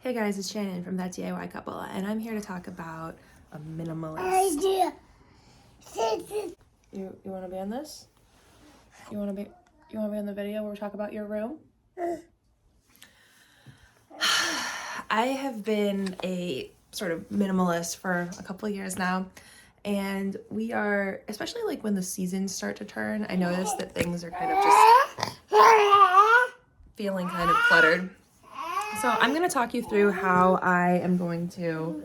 Hey guys, it's Shannon from That DIY Couple, and I'm here to talk about a minimalist. You want to be on this? You want to be on the video where we talk about your room? I have been a sort of minimalist for a couple of years now, and we are, especially like when the seasons start to turn, I notice that things are kind of just feeling kind of cluttered. So I'm going to talk you through how I am going to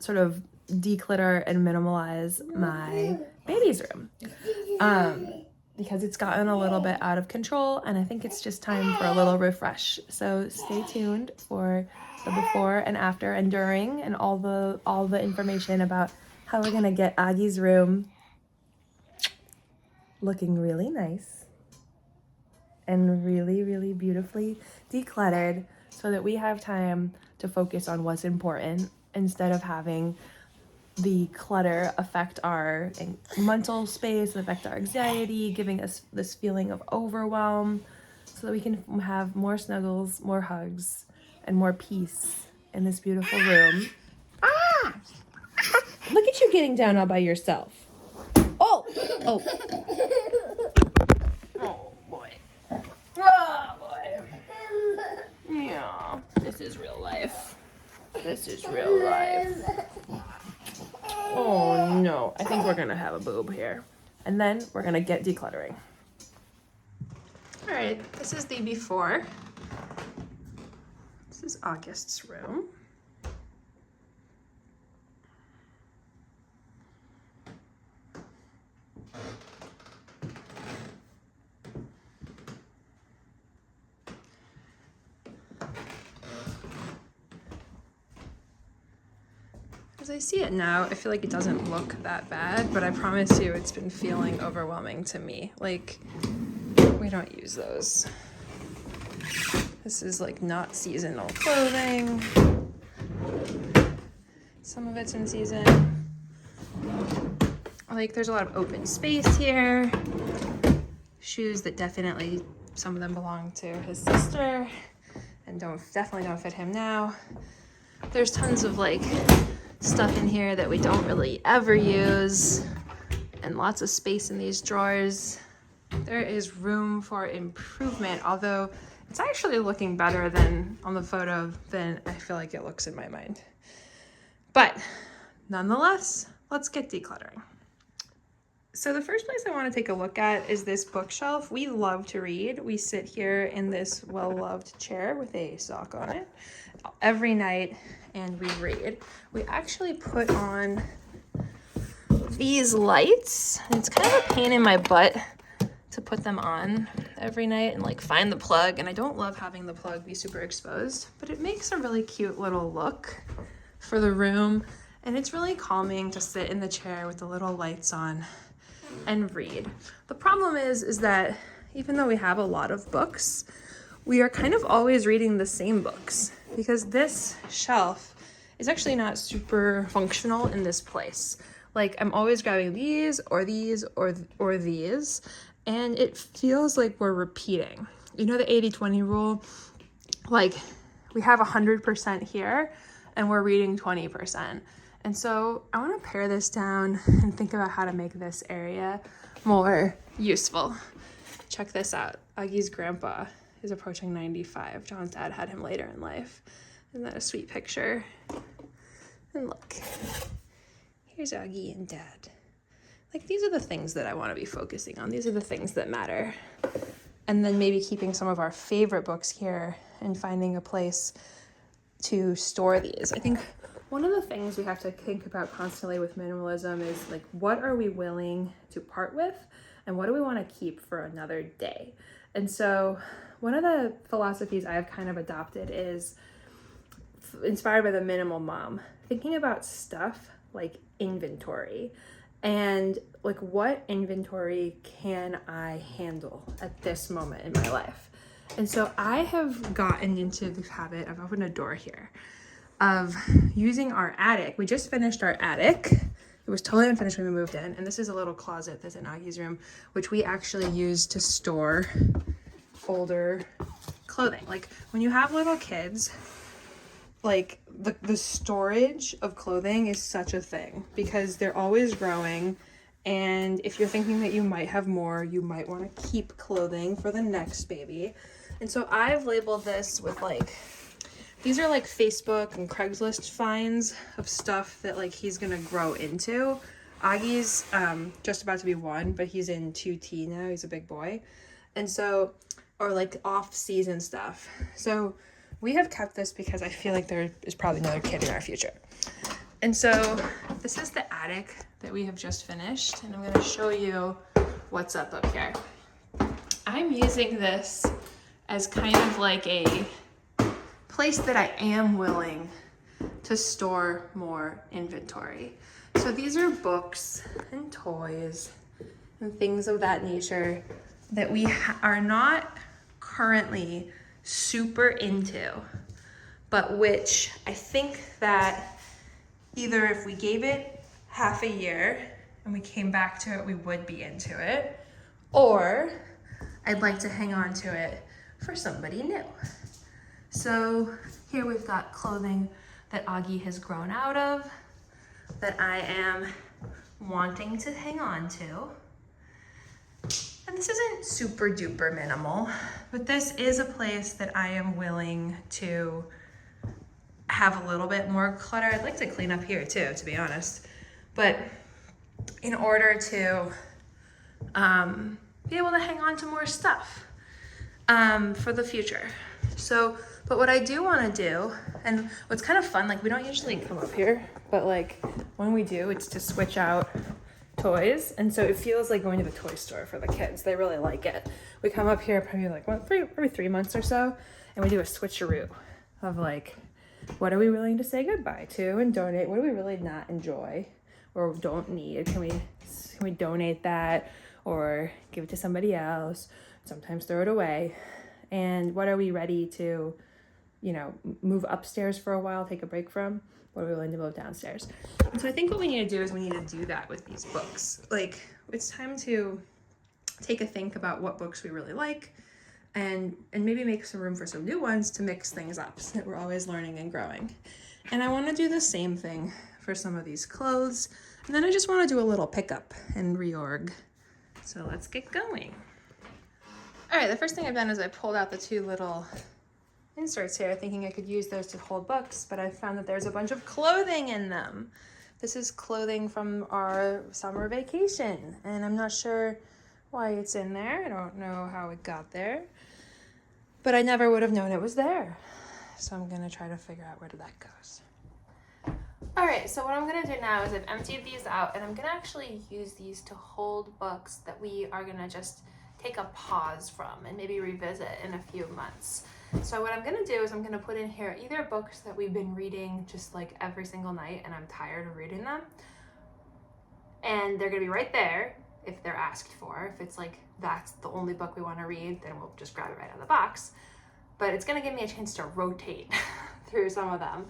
sort of declutter and minimalize my baby's room, because it's gotten a little bit out of control and I think it's just time for a little refresh. So stay tuned for the before and after and during and all the information about how we're going to get Aggie's room looking really nice and really, really beautifully decluttered so that we have time to focus on what's important instead of having the clutter affect our mental space, affect our anxiety, giving us this feeling of overwhelm so that we can have more snuggles, more hugs, and more peace in this beautiful room. Ah! Look at you getting down all by yourself. Oh! Oh boy. Oh boy. Yeah, this is real life. This is real life. Oh no, I think we're gonna have a boob here. And then we're gonna get decluttering. All right, this is the before. This is August's room. As I see it now, I feel like it doesn't look that bad, but I promise you it's been feeling overwhelming to me. Like, we don't use those. This is like not seasonal clothing. Some of it's in season. Like, there's a lot of open space here. Shoes that definitely, some of them belong to his sister and definitely don't fit him now. There's tons of like stuff in here that we don't really ever use, and lots of space in these drawers. There is room for improvement, although it's actually looking better than on the photo than I feel like it looks in my mind. But nonetheless, let's get decluttering. So the first place I want to take a look at is this bookshelf. We love to read. We sit here in this well-loved chair with a sock on it every night and we read. We actually put on these lights. It's kind of a pain in my butt to put them on every night and like find the plug, and I don't love having the plug be super exposed, but it makes a really cute little look for the room, and it's really calming to sit in the chair with the little lights on and read. The problem is that even though we have a lot of books, we are kind of always reading the same books because this shelf is actually not super functional in this place. Like, I'm always grabbing these or these or these, and it feels like we're repeating. You know the 80-20 rule? Like, we have 100% here and we're reading 20%. And so I want to pare this down and think about how to make this area more useful. Check this out. Aggie's grandpa is approaching 95. John's dad had him later in life. Isn't that a sweet picture? And look, here's Aggie and Dad. Like, these are the things that I want to be focusing on. These are the things that matter. And then maybe keeping some of our favorite books here and finding a place to store these. I think one of the things we have to think about constantly with minimalism is like, what are we willing to part with and what do we want to keep for another day? And so one of the philosophies I've kind of adopted is inspired by the minimal mom, thinking about stuff like inventory and like, what inventory can I handle at this moment in my life? And so I have gotten into the habit of opening a door here, of using our attic. We just finished our attic. It was totally unfinished when we moved in. And this is a little closet that's in Aggie's room, which we actually use to store older clothing. Like when you have little kids, like the storage of clothing is such a thing because they're always growing. And if you're thinking that you might have more, you might want to keep clothing for the next baby. And so I've labeled this with like, these are like Facebook and Craigslist finds of stuff that like he's gonna grow into. Augie's just about to be 1, but he's in 2T now. He's a big boy. And so, or like off-season stuff. So we have kept this because I feel like there is probably another kid in our future. And so this is the attic that we have just finished, and I'm gonna show you what's up here. I'm using this as kind of like a place that I am willing to store more inventory. So these are books and toys and things of that nature that we are not currently super into, but which I think that either if we gave it half a year and we came back to it, we would be into it, or I'd like to hang on to it for somebody new. So here we've got clothing that Augie has grown out of that I am wanting to hang on to. And this isn't super duper minimal, but this is a place that I am willing to have a little bit more clutter. I'd like to clean up here too, to be honest. But in order to be able to hang on to more stuff for the future. So, but what I do want to do, and what's kind of fun, like we don't usually come up here, but like when we do, it's to switch out toys. And so it feels like going to the toy store for the kids. They really like it. We come up here probably like every 3 months or so, and we do a switcheroo of like, what are we willing to say goodbye to and donate? What do we really not enjoy or don't need? Can we donate that or give it to somebody else? Sometimes throw it away. And what are we ready to, you know, move upstairs for a while, take a break from? What are we willing to move downstairs? And so I think what we need to do is we need to do that with these books. Like, it's time to take a think about what books we really like and maybe make some room for some new ones to mix things up so that we're always learning and growing. And I want to do the same thing for some of these clothes. And then I just want to do a little pickup and reorg. So let's get going. All right, the first thing I've done is I pulled out the 2 little inserts here, thinking I could use those to hold books, but I found that there's a bunch of clothing in them. This is clothing from our summer vacation, and I'm not sure why it's in there. I don't know how it got there, but I never would have known it was there. So I'm gonna try to figure out where that goes. All right, so what I'm gonna do now is I've emptied these out, and I'm gonna actually use these to hold books that we are gonna just take a pause from and maybe revisit in a few months. So what I'm gonna do is I'm gonna put in here either books that we've been reading just like every single night and I'm tired of reading them, and they're gonna be right there if they're asked for. If it's like that's the only book we want to read, then we'll just grab it right out of the box. But it's gonna give me a chance to rotate through some of them.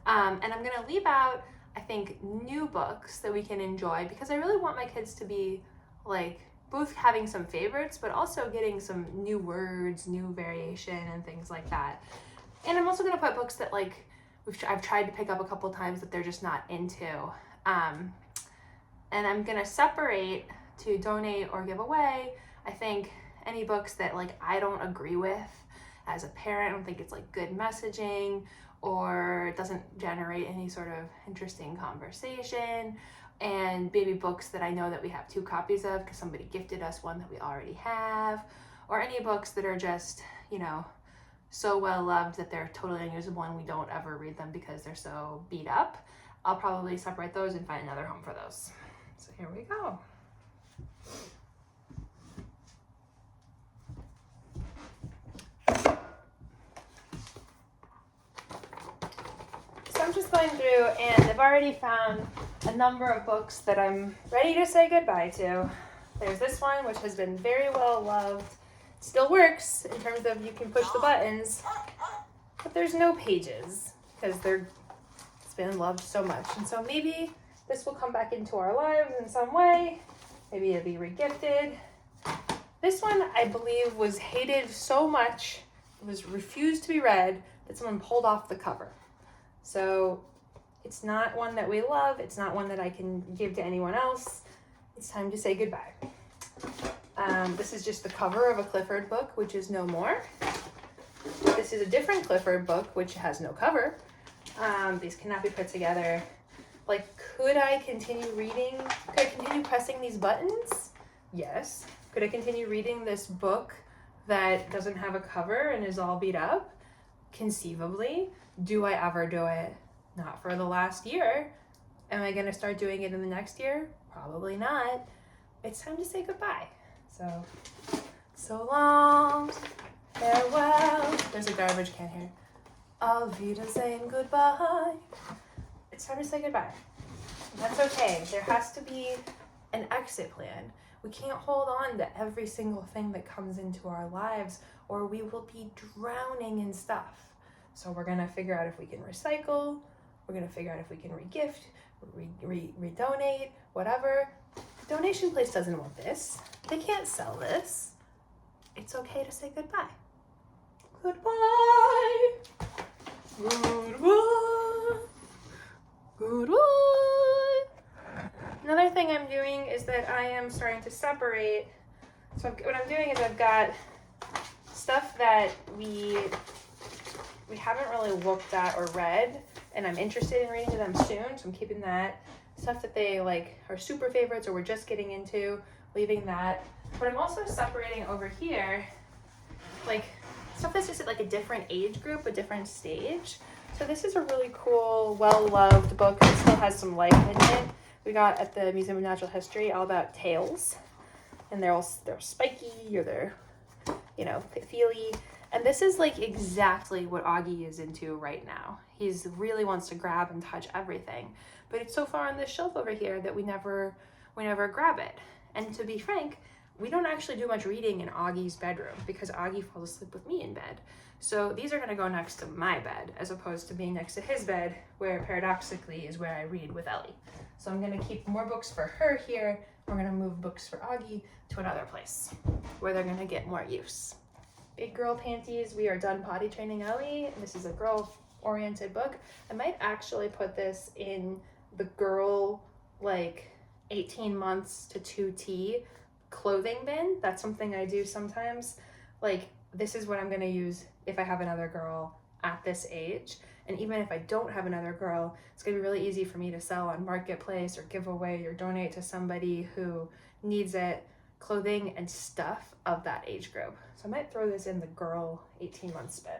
And I'm gonna leave out, I think, new books that we can enjoy, because I really want my kids to be like both having some favorites, but also getting some new words, new variation, and things like that. And I'm also gonna put books that like I've tried to pick up a couple times that they're just not into. And I'm gonna separate to donate or give away, I think, any books that like I don't agree with as a parent. I don't think it's like good messaging, or it doesn't generate any sort of interesting conversation. And maybe books that I know that we have 2 copies of because somebody gifted us one that we already have, or any books that are just, you know, so well loved that they're totally unusable and we don't ever read them because they're so beat up. I'll probably separate those and find another home for those. So here we go. So I'm just going through, and I've already found a number of books that I'm ready to say goodbye to. There's this one, which has been very well loved. Still works in terms of you can push the buttons, but there's no pages because it's been loved so much. And so maybe this will come back into our lives in some way. Maybe it'll be regifted. This one, I believe, was hated so much, it was refused to be read, that someone pulled off the cover. So it's not one that we love. It's not one that I can give to anyone else. It's time to say goodbye. This is just the cover of a Clifford book, which is no more. This is a different Clifford book, which has no cover. These cannot be put together. Like, could I continue reading? Could I continue pressing these buttons? Yes. Could I continue reading this book that doesn't have a cover and is all beat up? Conceivably. Do I ever do it? Not for the last year. Am I going to start doing it in the next year? Probably not. It's time to say goodbye. So long, farewell. There's a garbage can here. Auf Wiedersehen, goodbye. It's time to say goodbye. That's okay. There has to be an exit plan. We can't hold on to every single thing that comes into our lives, or we will be drowning in stuff. So we're gonna figure out if we can recycle, we're gonna figure out if we can re-gift, redonate, whatever. The donation place doesn't want this. They can't sell this. It's okay to say goodbye. Goodbye. Goodbye. Goodbye. Another thing I'm doing is that I am starting to separate. So what I'm doing is I've got stuff that we haven't really looked at or read, and I'm interested in reading them soon, so I'm keeping that. Stuff that they like are super favorites or we're just getting into, leaving that. But I'm also separating over here, like stuff that's just at like a different age group, a different stage. So this is a really cool, well-loved book that still has some life in it. We got at the Museum of Natural History, all about tails. And they're spiky or they're, feely. And this is like exactly what Augie is into right now. He's really wants to grab and touch everything. But it's so far on this shelf over here that we never grab it. And to be frank, we don't actually do much reading in Augie's bedroom because Augie falls asleep with me in bed. So these are going to go next to my bed as opposed to being next to his bed, where paradoxically is where I read with Ellie. So I'm going to keep more books for her here. We're going to move books for Augie to another place where they're going to get more use. Big Girl Panties, we are done potty training Ellie. This is a girl-oriented book. I might actually put this in the girl, 18 months to 2T clothing bin. That's something I do sometimes. This is what I'm going to use if I have another girl at this age. And even if I don't have another girl, it's going to be really easy for me to sell on Marketplace or give away or donate to somebody who needs it, clothing and stuff of that age group. So I might throw this in the girl 18-month spin.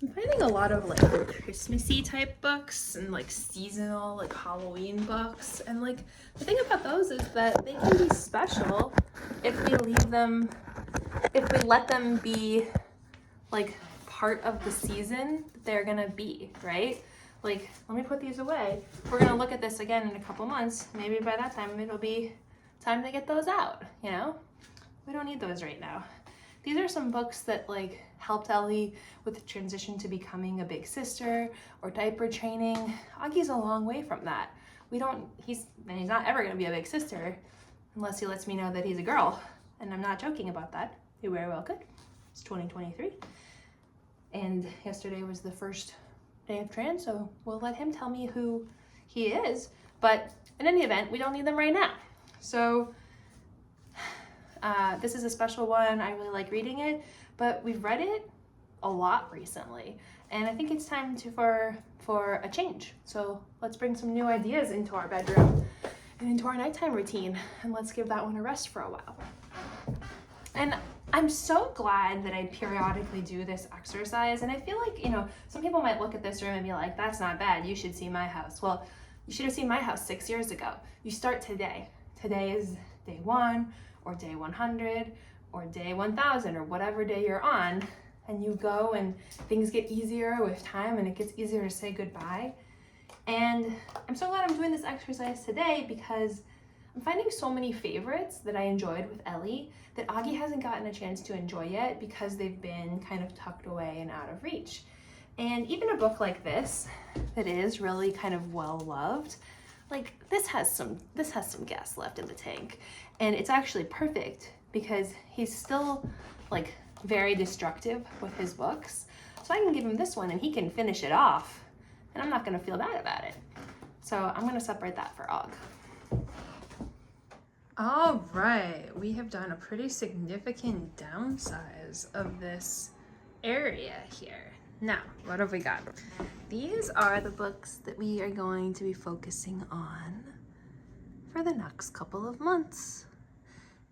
I'm finding a lot of Christmassy type books and seasonal Halloween books, and the thing about those is that they can be special if we let them be part of the season that they're gonna be, right? Let me put these away. We're gonna look at this again in a couple months. Maybe by that time it'll be time to get those out, We don't need those right now. These are some books that helped Ellie with the transition to becoming a big sister or diaper training. Augie's a long way from that. He's not ever gonna be a big sister unless he lets me know that he's a girl. And I'm not joking about that. He very well could. It's 2023. And yesterday was the first day of trans, so we'll let him tell me who he is. But in any event, we don't need them right now. So this is a special one. I really like reading it, but we've read it a lot recently, and I think it's time for a change. So let's bring some new ideas into our bedroom and into our nighttime routine, and let's give that one a rest for a while. And I'm so glad that I periodically do this exercise, and I feel like, some people might look at this room and be like, that's not bad, you should see my house. Well, you should have seen my house 6 years ago. You start today. Today is day 1, or day 100, or day 1000 or whatever day you're on, and you go and things get easier with time and it gets easier to say goodbye. And I'm so glad I'm doing this exercise today because I'm finding so many favorites that I enjoyed with Ellie that Augie hasn't gotten a chance to enjoy yet because they've been kind of tucked away and out of reach. And even a book like this that is really kind of well loved, like this has some gas left in the tank, and it's actually perfect because he's still like very destructive with his books. So I can give him this one and he can finish it off and I'm not gonna feel bad about it. So I'm gonna separate that for Og. All right, we have done a pretty significant downsize of this area here. Now, what have we got? These are the books that we are going to be focusing on for the next couple of months.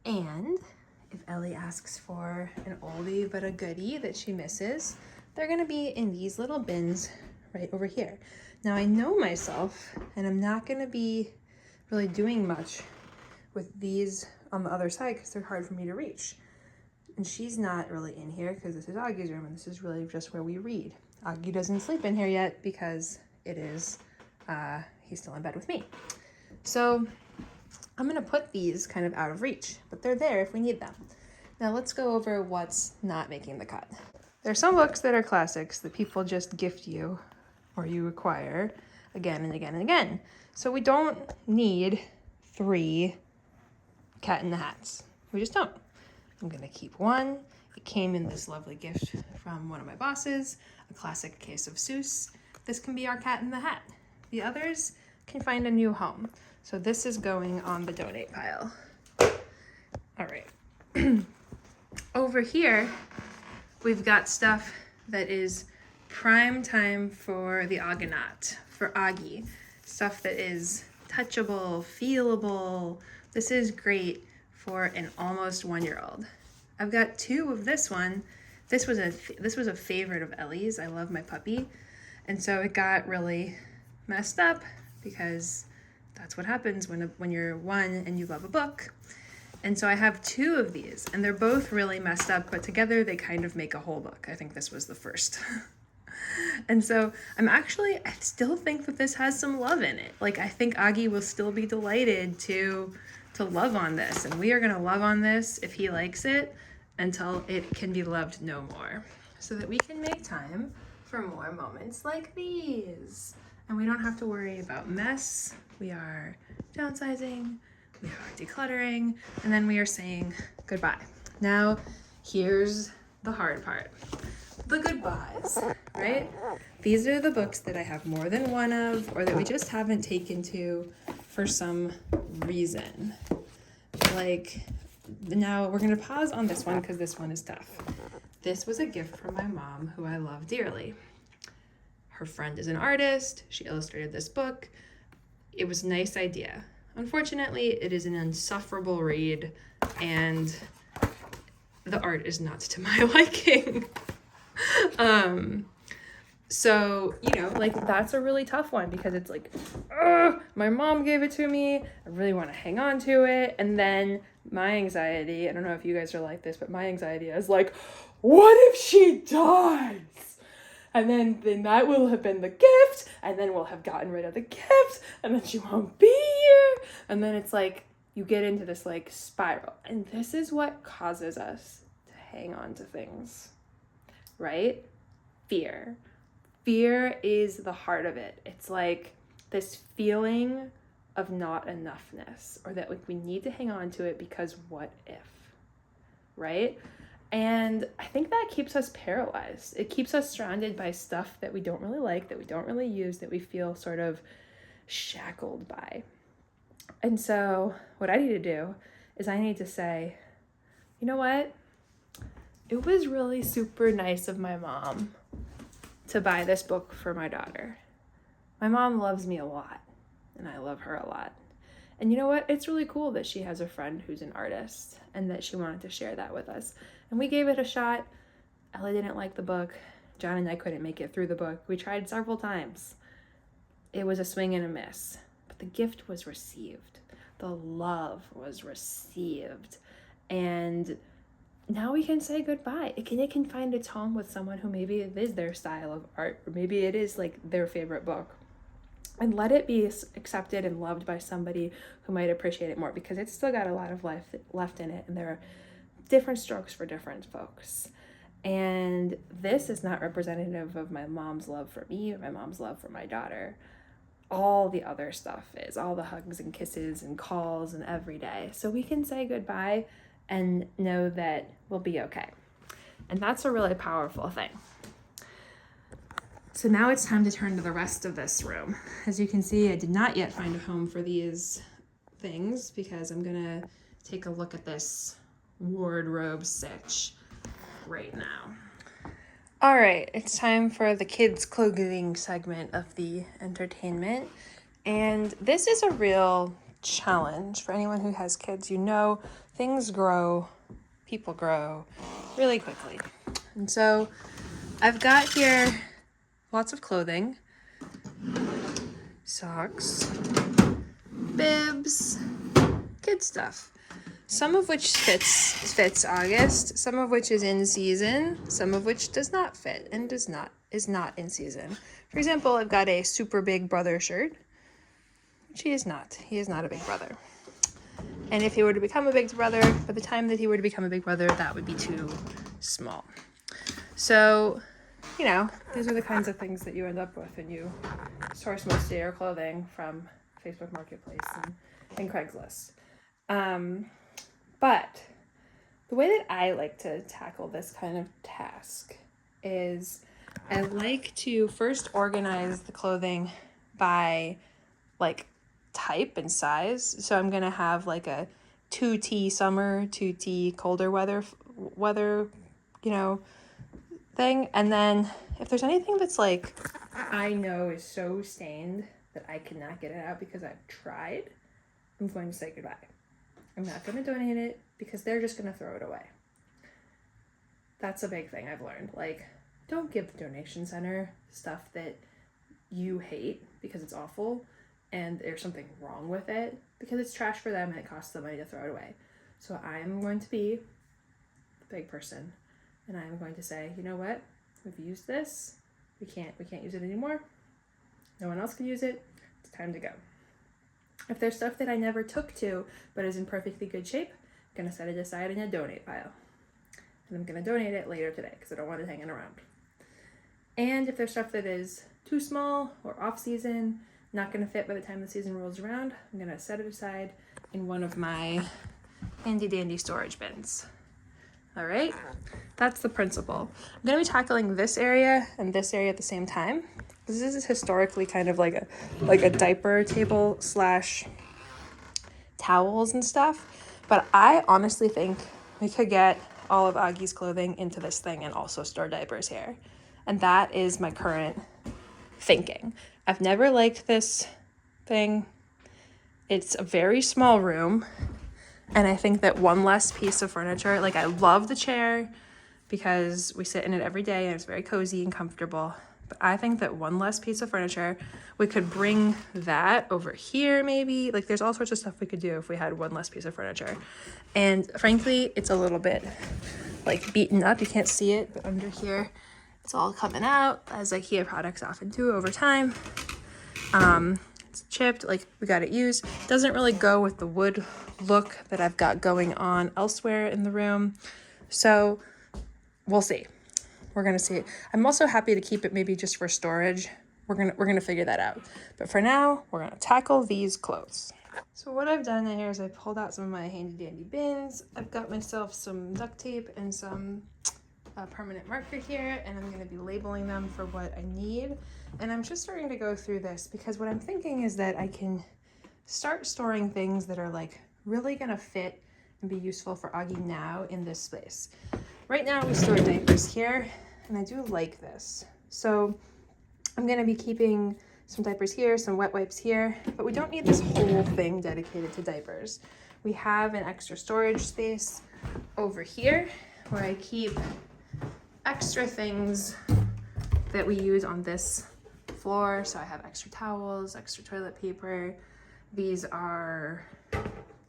And if Ellie asks for an oldie but a goodie that she misses, they're gonna be in these little bins right over here. Now I know myself, and I'm not gonna be really doing much with these on the other side because they're hard for me to reach. And she's not really in here because this is Augie's room and this is really just where we read. Augie doesn't sleep in here yet because it is, he's still in bed with me. So I'm gonna put these kind of out of reach, but they're there if we need them. Now let's go over what's not making the cut. There's some books that are classics that people just gift you or you acquire again and again and again. So we don't need 3 Cat in the Hats. We just don't. I'm gonna keep one. It came in this lovely gift from one of my bosses, a classic case of Seuss. This can be our Cat in the Hat. The others can find a new home. So this is going on the donate pile. All right. Over here, we've got stuff that is prime time for the Augonaut, for Augie. Stuff that is touchable, feelable. This is great for an almost 1-year-old. I've got 2 of this one. This was a favorite of Ellie's. I love my puppy. And so it got really messed up because that's what happens when you're 1 and you love a book. And so I have 2 of these and they're both really messed up, but together they kind of make a whole book. I think this was the first. And so I still think that this has some love in it. Like I think Augie will still be delighted to love on this, and we are gonna love on this if he likes it until it can be loved no more, so that we can make time for more moments like these. And we don't have to worry about mess. We are downsizing, we are decluttering, and then we are saying goodbye. Now, here's the hard part. The goodbyes, right? These are the books that I have more than one of, or that we just haven't taken to for some reason. Like, now we're gonna pause on this one because this one is tough. This was a gift from my mom, who I love dearly. Her friend is an artist. She illustrated this book. It was a nice idea. Unfortunately, it is an insufferable read, and the art is not to my liking. So, like that's a really tough one because it's like, my mom gave it to me. I really want to hang on to it. And then my anxiety, I don't know if you guys are like this, but my anxiety is like, what if she dies? And then that will have been the gift, and then we'll have gotten rid of the gift, and then she won't be here. And then it's like, you get into this like spiral. And this is what causes us to hang on to things, right? Fear. Fear is the heart of it. It's like this feeling of not enoughness, or that like we need to hang on to it because what if, right? And I think that keeps us paralyzed. It keeps us surrounded by stuff that we don't really like, that we don't really use, that we feel sort of shackled by. And so what I need to do is I need to say, you know what? It was really super nice of my mom to buy this book for my daughter. My mom loves me a lot, and I love her a lot. And you know what? It's really cool that she has a friend who's an artist and that she wanted to share that with us. And we gave it a shot. Ellie didn't like the book. John and I couldn't make it through the book. We tried several times. It was a swing and a miss. But the gift was received. The love was received. And now we can say goodbye. It can find its home with someone who maybe it is their style of art, or maybe it is like their favorite book. And let it be accepted and loved by somebody who might appreciate it more, because it's still got a lot of life left in it, and there are different strokes for different folks. And this is not representative of my mom's love for me or my mom's love for my daughter. All the other stuff is, all the hugs and kisses and calls and every day. So we can say goodbye and know that we'll be okay. And that's a really powerful thing. So now it's time to turn to the rest of this room. As you can see, I did not yet find a home for these things because I'm gonna take a look at this wardrobe sitch right now. All right, it's time for the kids' clothing segment of the entertainment. And this is a real challenge for anyone who has kids. You know, things grow, people grow really quickly. And so I've got here lots of clothing, socks, bibs, kid stuff. Some of which fits August, some of which is in season, some of which does not fit and is not in season. For example, I've got a super big brother shirt, which he is not. He is not a big brother. And if he were to become a big brother, by the time that he were to become a big brother, that would be too small. So, you know, these are the kinds of things that you end up with when you source most of your clothing from Facebook Marketplace and Craigslist. But the way that I like to tackle this kind of task is I like to first organize the clothing by like type and size. So I'm gonna have like a 2T summer, 2T colder weather, you know, thing. And then if there's anything that's like I know is so stained that I cannot get it out because I've tried, I'm going to say goodbye. I'm not going to donate it because they're just going to throw it away. That's a big thing I've learned. Like, don't give the donation center stuff that you hate because it's awful and there's something wrong with it, because it's trash for them and it costs them money to throw it away. So I'm going to be the big person, and I'm going to say, you know what? We've used this. We can't use it anymore. No one else can use it. It's time to go. If there's stuff that I never took to but is in perfectly good shape, I'm going to set it aside in a donate pile. And I'm going to donate it later today because I don't want it hanging around. And if there's stuff that is too small or off season, not going to fit by the time the season rolls around, I'm going to set it aside in one of my handy dandy storage bins. All right, that's the principle. I'm going to be tackling this area and this area at the same time. This is historically kind of like a diaper table / towels and stuff. But I honestly think we could get all of Augie's clothing into this thing and also store diapers here. And that is my current thinking. I've never liked this thing. It's a very small room. And I think that one less piece of furniture, like I love the chair because we sit in it every day and it's very cozy and comfortable. But I think that one less piece of furniture, we could bring that over here maybe. Like there's all sorts of stuff we could do if we had one less piece of furniture. And frankly, it's a little bit like beaten up. You can't see it, but under here, it's all coming out, as IKEA products often do over time. It's chipped, like we got it used. Doesn't really go with the wood look that I've got going on elsewhere in the room. So we'll see. We're gonna see it. I'm also happy to keep it maybe just for storage. We're gonna figure that out. But for now, we're gonna tackle these clothes. So what I've done here is I pulled out some of my handy dandy bins. I've got myself some duct tape and some permanent marker here, and I'm gonna be labeling them for what I need. And I'm just starting to go through this because what I'm thinking is that I can start storing things that are like really gonna fit and be useful for Augie now in this space. Right now we store diapers here, and I do like this. So I'm gonna be keeping some diapers here, some wet wipes here, but we don't need this whole thing dedicated to diapers. We have an extra storage space over here where I keep extra things that we use on this floor. So I have extra towels, extra toilet paper. These are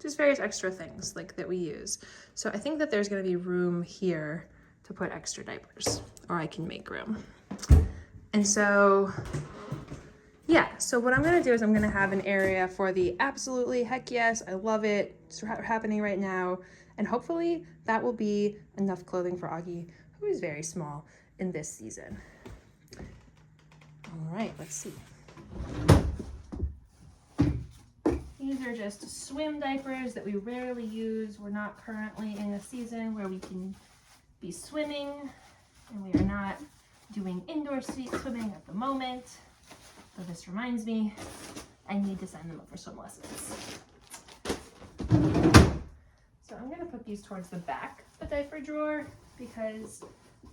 just various extra things like that we use. So I think that there's gonna be room here to put extra diapers, or I can make room. And so, yeah, so what I'm gonna do is I'm gonna have an area for the absolutely heck yes, I love it, it's happening right now. And hopefully that will be enough clothing for Augie, who is very small in this season. All right, let's see. These are just swim diapers that we rarely use. We're not currently in a season where we can be swimming, and we are not doing indoor swimming at the moment. So this reminds me, I need to sign them up for swim lessons. So I'm gonna put these towards the back of the diaper drawer because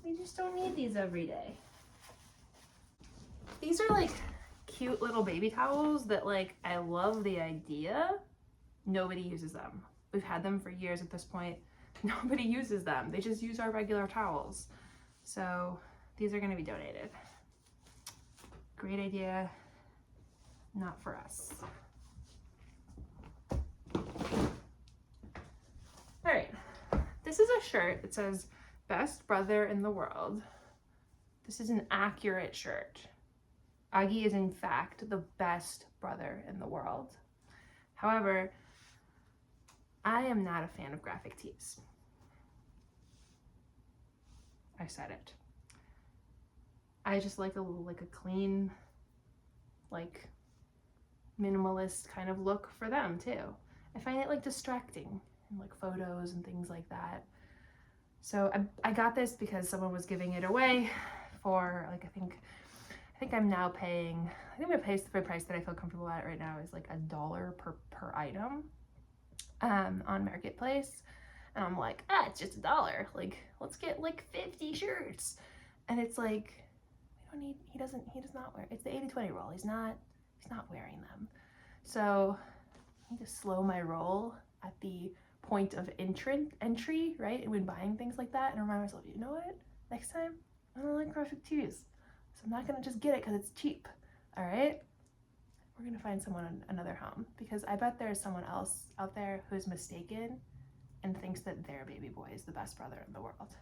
we just don't need these every day. These are like cute little baby towels that like, I love the idea. Nobody uses them. We've had them for years at this point. Nobody uses them. They just use our regular towels. So these are gonna be donated. Great idea, not for us. All right, this is a shirt that says best brother in the world. This is an accurate shirt. Augie is in fact the best brother in the world. However, I am not a fan of graphic tees. I said it. I just like a clean, like minimalist kind of look for them too. I find it like distracting in like photos and things like that. So I got this because someone was giving it away for like, I think I'm now paying, I think the price that I feel comfortable at right now is like $1 per item on Marketplace. And I'm like, it's just $1. Like, let's get like 50 shirts. And it's like, we don't need, he does not wear, it's the 80-20 rule. He's not wearing them. So I need to slow my roll at the point of entry, right? And when buying things like that, and remind myself, you know what? Next time, I don't like graphic tees. So I'm not gonna just get it because it's cheap, all right? We're gonna find someone another home because I bet there's someone else out there who's mistaken and thinks that their baby boy is the best brother in the world.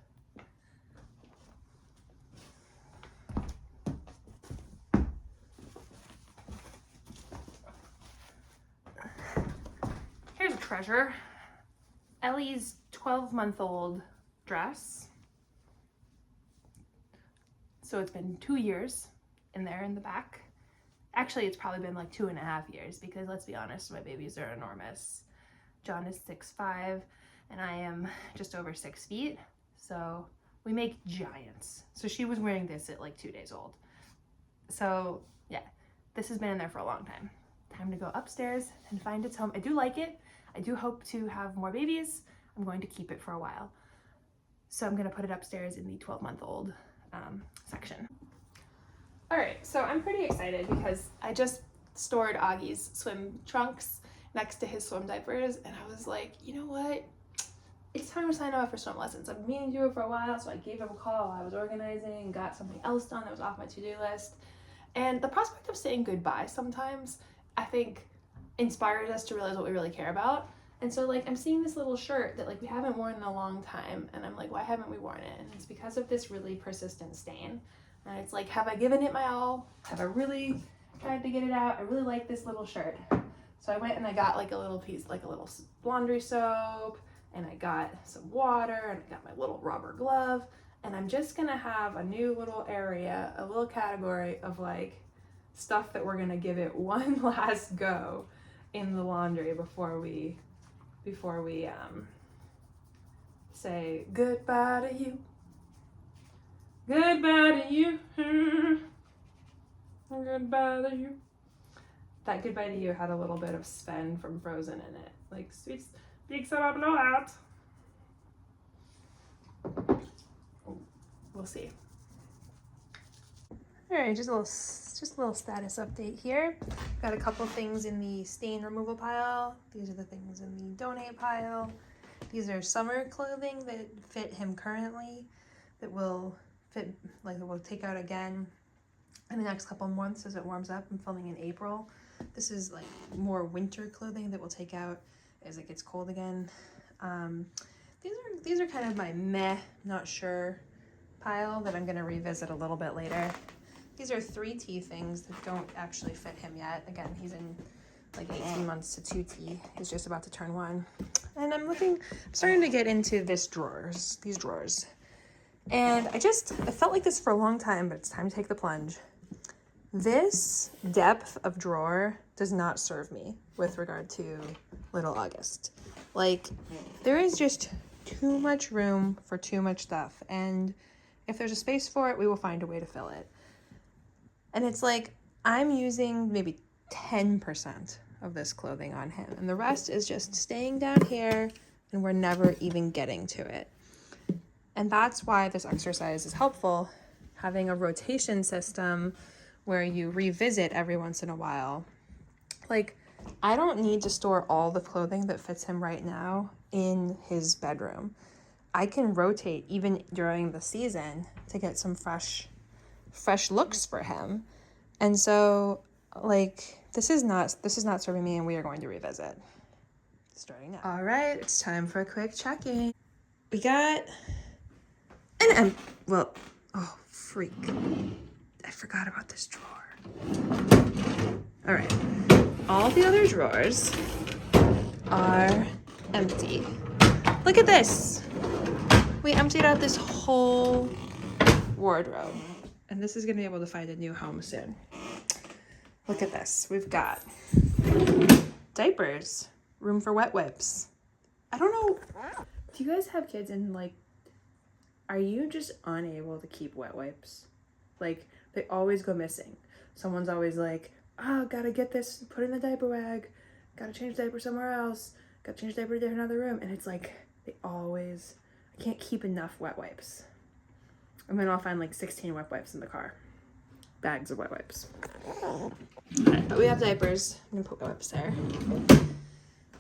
Here's a treasure. Ellie's 12-month-old dress. So it's been 2 years in there in the back. Actually, it's probably been like 2.5 years because let's be honest, my babies are enormous. John is 6'5" and I am just over 6 feet. So we make giants. So she was wearing this at like 2 days old. So yeah, this has been in there for a long time. Time to go upstairs and find its home. I do like it. I do hope to have more babies. I'm going to keep it for a while. So I'm gonna put it upstairs in the 12-month-old section. All right, so I'm pretty excited because I just stored Augie's swim trunks next to his swim diapers, and I was like, you know what? It's time to sign up for swim lessons. I've been meaning to do it for a while, so I gave him a call while I was organizing and got something else done that was off my to-do list. And the prospect of saying goodbye sometimes, I think, inspires us to realize what we really care about. And so like I'm seeing this little shirt that like we haven't worn in a long time, and I'm like, why haven't we worn it? And it's because of this really persistent stain. And it's like, have I given it my all? Have I really tried to get it out? I really like this little shirt. So I went and I got like a little piece, like a little laundry soap, and I got some water, and I got my little rubber glove, and I'm just gonna have a new little area, a little category of like stuff that we're gonna give it one last go in the laundry before we say goodbye to you. Goodbye to you. Goodbye to you. That goodbye to you had a little bit of Sven from Frozen in it. Like, sweet, big summer blowout. We'll see. All right, just a little status update here. Got a couple things in the stain removal pile. These are the things in the donate pile. These are summer clothing that fit him currently, that will fit, like that we'll take out again in the next couple months as it warms up. I'm filming in April. This is like more winter clothing that we'll take out as it gets cold again. These are kind of my meh, not sure pile that I'm gonna revisit a little bit later. These are 3T things that don't actually fit him yet. Again, he's in like 18 months to 2T. He's just about to turn 1. And I'm starting to get into these drawers. And I felt like this for a long time, but it's time to take the plunge. This depth of drawer does not serve me with regard to little August. Like, there is just too much room for too much stuff. And if there's a space for it, we will find a way to fill it. And it's like, I'm using maybe 10% of this clothing on him. And the rest is just staying down here, and we're never even getting to it. And that's why this exercise is helpful, having a rotation system where you revisit every once in a while. Like, I don't need to store all the clothing that fits him right now in his bedroom. I can rotate even during the season to get some fresh looks for him. And so, like, this is not serving me, and we are going to revisit starting now. All right, it's time for a quick check-in. We got oh freak, I forgot about this drawer. All right, all the other drawers are empty. Look at this. We emptied out this whole wardrobe, and this is gonna be able to find a new home soon. Look at this. We've got diapers, room for wet wipes. I don't know. Do you guys have kids, and like, are you just unable to keep wet wipes? Like, they always go missing. Someone's always like, oh, gotta get this, put in the diaper bag, gotta change the diaper somewhere else, gotta change the diaper to another room. And it's like, I can't keep enough wet wipes. And then I'll find like 16 wet wipes in the car. Bags of wet wipes. All right, but we have diapers. I'm gonna put wet wipes there.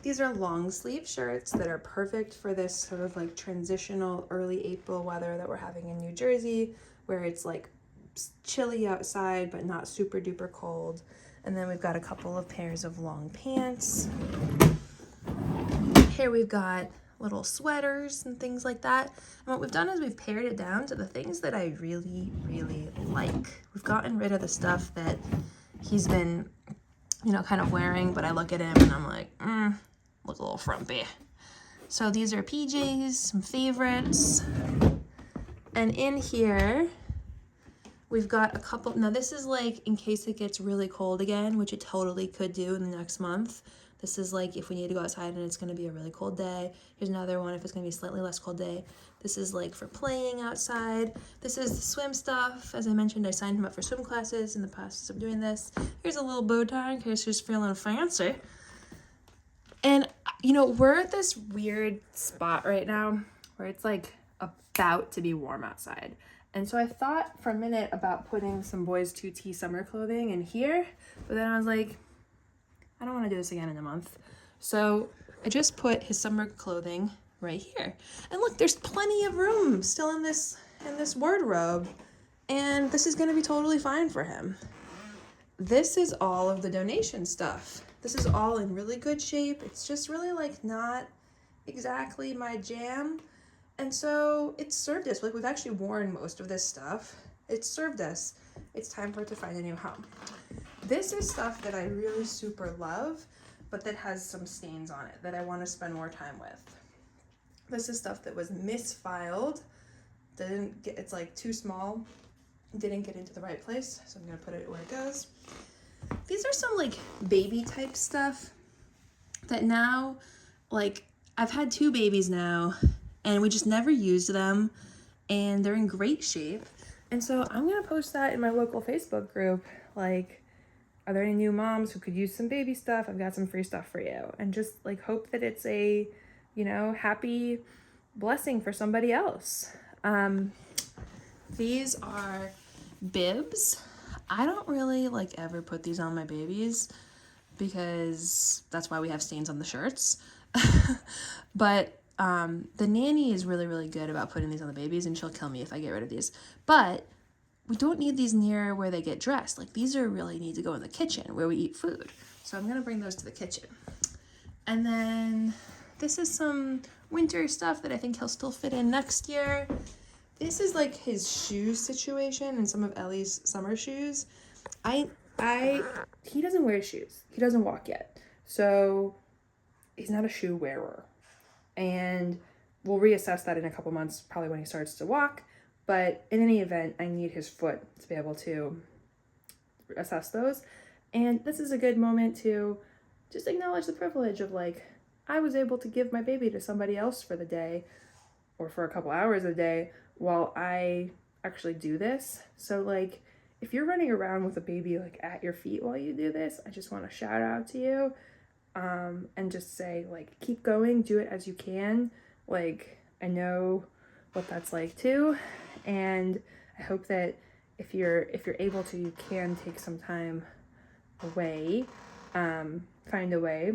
These are long sleeve shirts that are perfect for this sort of like transitional early April weather that we're having in New Jersey, where it's like chilly outside, but not super duper cold. And then we've got a couple of pairs of long pants. Here we've got little sweaters and things like that. And what we've done is we've pared it down to the things that I really, really like. We've gotten rid of the stuff that he's been, kind of wearing, but I look at him and I'm like, look a little frumpy. So these are PJs, some favorites. And in here, we've got a couple. Now this is like in case it gets really cold again, which it totally could do in the next month. This is like if we need to go outside and it's going to be a really cold day. Here's another one if it's going to be a slightly less cold day. This is like for playing outside. This is the swim stuff. As I mentioned, I signed him up for swim classes in the process of doing this. Here's a little bow tie in case he's feeling fancy. And, we're at this weird spot right now where it's like about to be warm outside. And so I thought for a minute about putting some boys 2T summer clothing in here, but then I was like, I don't want to do this again in a month. So I just put his summer clothing right here. And look, there's plenty of room still in this wardrobe, and this is going to be totally fine for him. This is all of the donation stuff. This is all in really good shape. It's just really like not exactly my jam. And so it's served us. Like, we've actually worn most of this stuff. It's served us. It's time for it to find a new home. This is stuff that I really super love, but that has some stains on it that I want to spend more time with. This is stuff that was misfiled. It's like too small. Didn't get into the right place, so I'm gonna put it where it goes. These are some like baby type stuff that now, like, I've had 2 babies now and we just never used them, and they're in great shape. And so I'm gonna post that in my local Facebook group, like, are there any new moms who could use some baby stuff? I've got some free stuff for you. And just like hope that it's a, happy blessing for somebody else. These are bibs. I don't really like ever put these on my babies because that's why we have stains on the shirts. But the nanny is really, really good about putting these on the babies, and she'll kill me if I get rid of these. But we don't need these near where they get dressed. Like, these really need to go in the kitchen where we eat food. So I'm gonna bring those to the kitchen. And then this is some winter stuff that I think he'll still fit in next year. This is like his shoe situation and some of Ellie's summer shoes. He doesn't wear shoes. He doesn't walk yet. So he's not a shoe wearer. And we'll reassess that in a couple months, probably when he starts to walk. But in any event, I need his foot to be able to assess those. And this is a good moment to just acknowledge the privilege of like, I was able to give my baby to somebody else for the day or for a couple hours a day while I actually do this. So like, if you're running around with a baby like at your feet while you do this, I just want to shout out to you and just say like, keep going, do it as you can. Like, I know what that's like too. And I hope that if you're able to, you can take some time away, find a way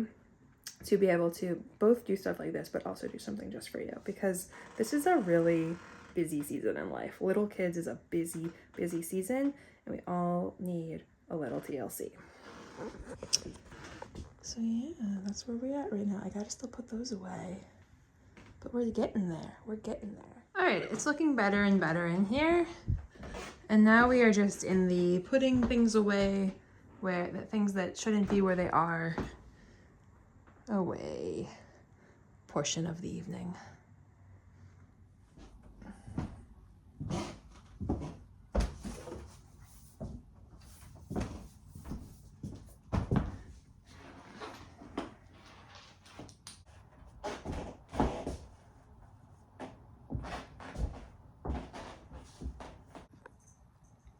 to be able to both do stuff like this, but also do something just for you, because this is a really busy season in life. Little kids is a busy, busy season, and we all need a little TLC. So yeah, that's where we're at right now. I gotta still put those away, but we're getting there. We're getting there. All right, it's looking better and better in here. And now we are just in the putting things away, where the things that shouldn't be where they are away portion of the evening.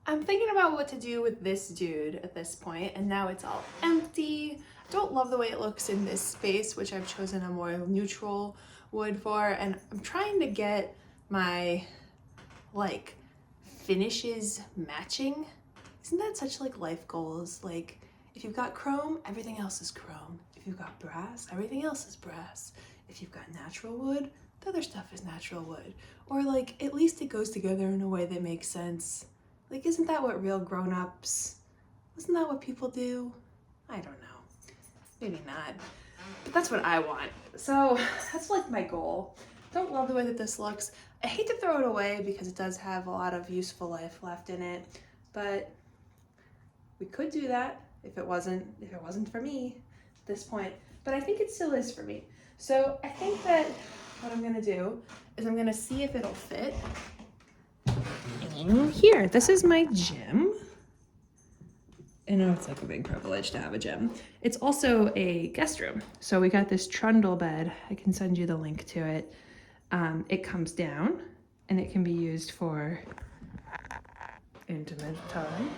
I'm thinking about what to do with this dude at this point, and now it's all empty. I don't love the way it looks in this space, which I've chosen a more neutral wood for, and I'm trying to get my like finishes matching. Isn't that such like life goals? Like, if you've got chrome, everything else is chrome. If you've got brass, everything else is brass. If you've got natural wood, the other stuff is natural wood. Or like, at least it goes together in a way that makes sense. Like, isn't that what real grown-ups, isn't that what people do? I don't know, maybe not, but that's what I want. So that's like my goal. Don't love the way that this looks. I hate to throw it away because it does have a lot of useful life left in it, but we could do that if it wasn't for me at this point, but I think it still is for me. So I think that what I'm gonna do is I'm gonna see if it'll fit. Here, this is my gym. I know it's like a big privilege to have a gym. It's also a guest room. So we got this trundle bed. I can send you the link to it. It comes down and it can be used for intimate time,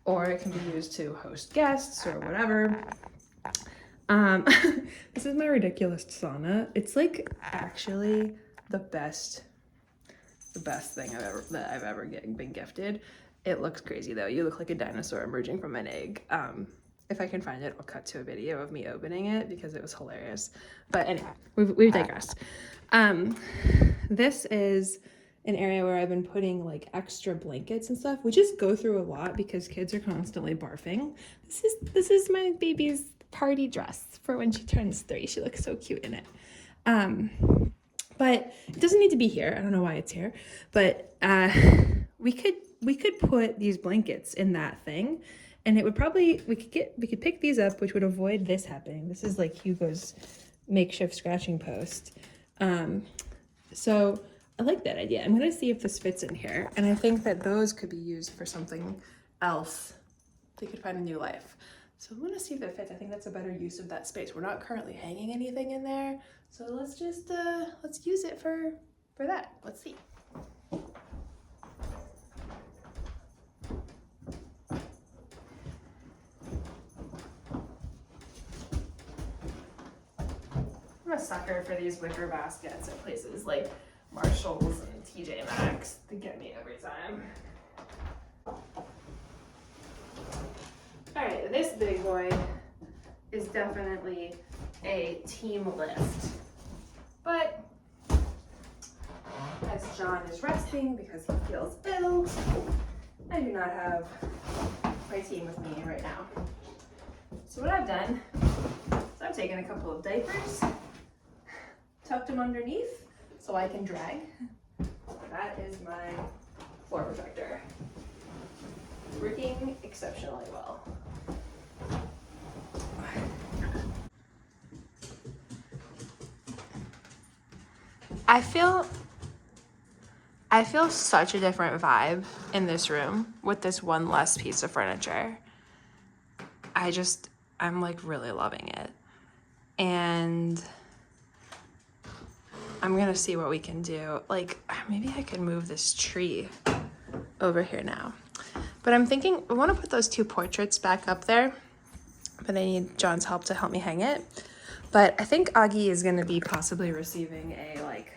or it can be used to host guests or whatever. This is my ridiculous sauna. It's like actually the best thing I've ever been gifted. It looks crazy though. You look like a dinosaur emerging from an egg. If I can find it, I'll cut to a video of me opening it because it was hilarious. But anyway, we've digressed. This is an area where I've been putting like extra blankets and stuff. We just go through a lot because kids are constantly barfing. This is my baby's party dress for when she turns 3. She looks so cute in it. But it doesn't need to be here. I don't know why it's here, but we could put these blankets in that thing, and it would probably, we could pick these up, which would avoid this happening. This is like Hugo's makeshift scratching post. So I like that idea. I'm gonna see if this fits in here, and I think that those could be used for something else. They could find a new life. So I'm gonna see if it fits. I think that's a better use of that space. We're not currently hanging anything in there, so let's just let's use it for that. Let's see. I'm a sucker for these wicker baskets at places like Marshall's and TJ Maxx. They get me every time. All right, this big boy is definitely a team lift, but as John is resting because he feels ill, I do not have my team with me right now. So what I've done is I've I've taken a couple of diapers, tucked them underneath so I can drag. That is my floor protector. Working exceptionally well. I feel such a different vibe in this room with this one less piece of furniture. I'm like really loving it. And I'm gonna see what we can do. Like, maybe I could move this tree over here now. But I'm thinking, I wanna put those two portraits back up there, but I need John's help to help me hang it. But I think Augie is gonna be possibly receiving a like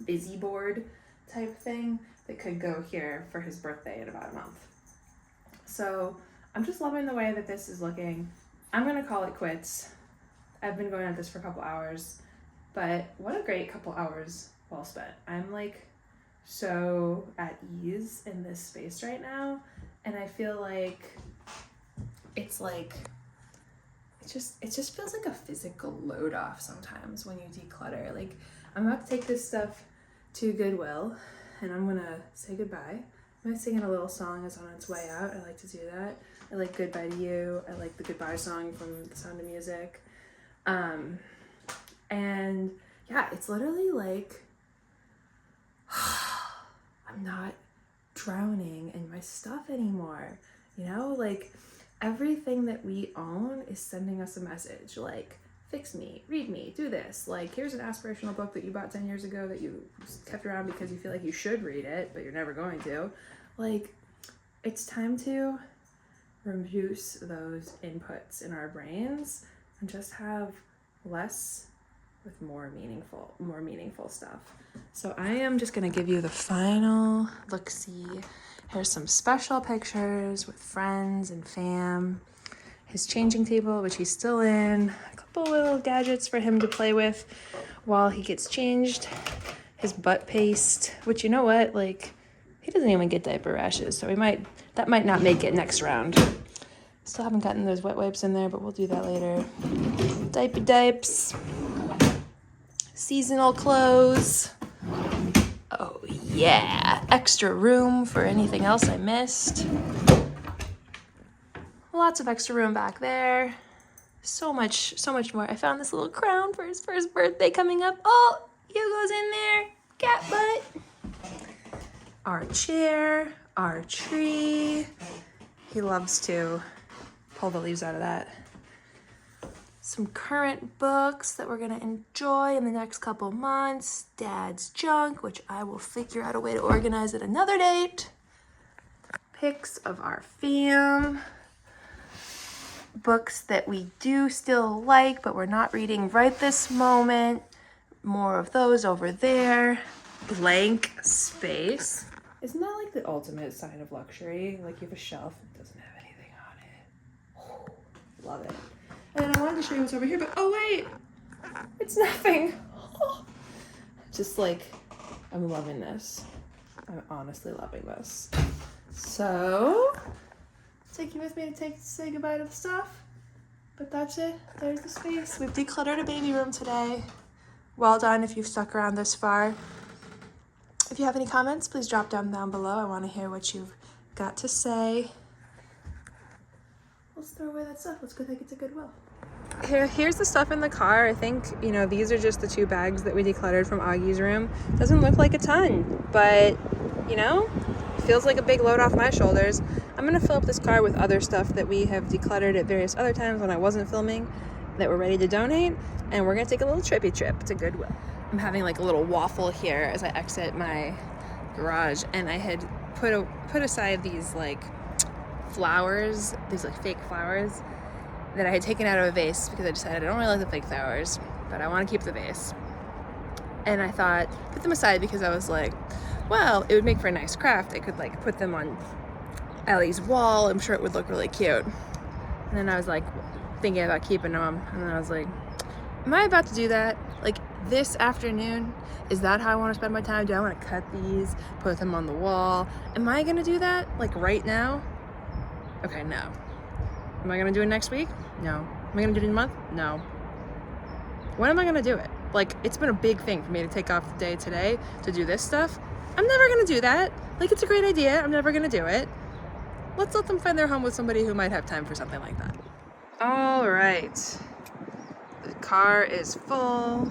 busy board type thing that could go here for his birthday in about a month. So I'm just loving the way that this is looking. I'm gonna call it quits. I've been going at this for a couple hours, but what a great couple hours well spent. I'm like so at ease in this space right now, and I feel like it's like it just feels like a physical load off sometimes when you declutter. Like, I'm about to take this stuff to Goodwill and I'm gonna say goodbye. I'm gonna sing a little song as on its way out. I like to do that. I like Goodbye to You. I like the goodbye song from The Sound of Music. And yeah, it's literally like I'm not drowning in my stuff anymore. You know, like everything that we own is sending us a message like, fix me, read me, do this. Like, here's an aspirational book that you bought 10 years ago that you kept around because you feel like you should read it, but you're never going to. Like, it's time to reduce those inputs in our brains and just have less with more meaningful stuff. So I am just gonna give you the final look-see. Here's some special pictures with friends and fam. His changing table, which he's still in. A couple little gadgets for him to play with while he gets changed. His butt paste, which, you know what, like, he doesn't even get diaper rashes, so that might not make it next round. Still haven't gotten those wet wipes in there, but we'll do that later. Diapes. Seasonal clothes. Oh yeah, extra room for anything else I missed. Lots of extra room back there. So much more. I found this little crown for his first birthday coming up. Oh, Hugo's in there. Cat butt. Our chair, our tree. He loves to pull the leaves out of that. Some current books that we're gonna enjoy in the next couple months. Dad's junk, which I will figure out a way to organize at another date. Pics of our fam. Books that we do still like, but we're not reading right this moment. More of those over there. Blank space. Isn't that like the ultimate sign of luxury? Like, you have a shelf that doesn't have anything on it. Oh, love it. And then I wanted to show you what's over here, but oh wait, it's nothing. Oh. Just like, I'm loving this. I'm honestly loving this. So, take you with me to say goodbye to the stuff. But that's it. There's the space. We've decluttered a baby room today. Well done if you've stuck around this far. If you have any comments, please drop them down below. I want to hear what you've got to say. Let's throw away that stuff. Let's go take it to Goodwill. Here's the stuff in the car. I think, you know, these are just the 2 bags that we decluttered from Augie's room. Doesn't look like a ton, but, you know, feels like a big load off my shoulders. I'm gonna fill up this car with other stuff that we have decluttered at various other times when I wasn't filming that we're ready to donate, and we're gonna take a little trippy trip to Goodwill. I'm having like a little waffle here as I exit my garage, and I had put aside these like flowers, these like fake flowers that I had taken out of a vase because I decided I don't really like the fake flowers, but I want to keep the vase. And I thought, put them aside because I was like, well, it would make for a nice craft. I could like put them on Ellie's wall. I'm sure it would look really cute. And then I was like thinking about keeping them, and then I was like, am I about to do that? Like this afternoon? Is that how I want to spend my time? Do I want to cut these, put them on the wall? Am I gonna do that like right now? Okay, no. Am I gonna do it next week? No. Am I gonna do it in a month? No. When am I gonna do it? Like, it's been a big thing for me to take off the day today to do this stuff. I'm never gonna do that. Like, it's a great idea. I'm never gonna do it. Let's let them find their home with somebody who might have time for something like that. All right. The car is full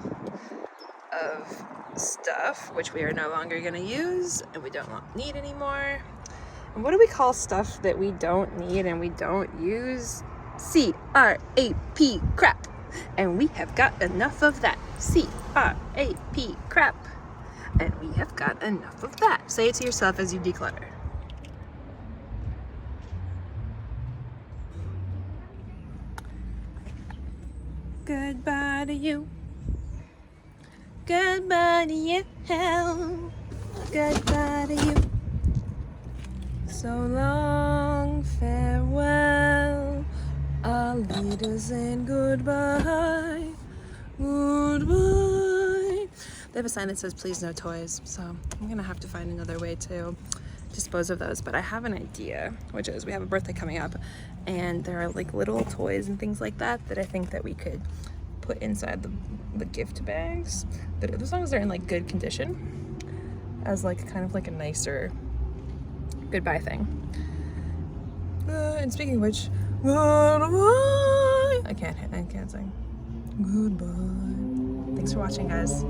of stuff, which we are no longer gonna use and we don't need anymore. And what do we call stuff that we don't need and we don't use? C-R-A-P, crap. And we have got enough of that. C-R-A-P, crap. And we have got enough of that. Say it to yourself as you declutter. Goodbye to you. Goodbye to you. Goodbye to you. So long, farewell. Our leaders and goodbye. Goodbye. They have a sign that says please no toys, so I'm gonna have to find another way to dispose of those. But I have an idea, which is we have a birthday coming up and there are like little toys and things like that I think that we could put inside the gift bags, that as long as they're in like good condition, as like kind of like a nicer goodbye thing. And speaking of which, goodbye. I can't sing. Goodbye. Thanks for watching, guys.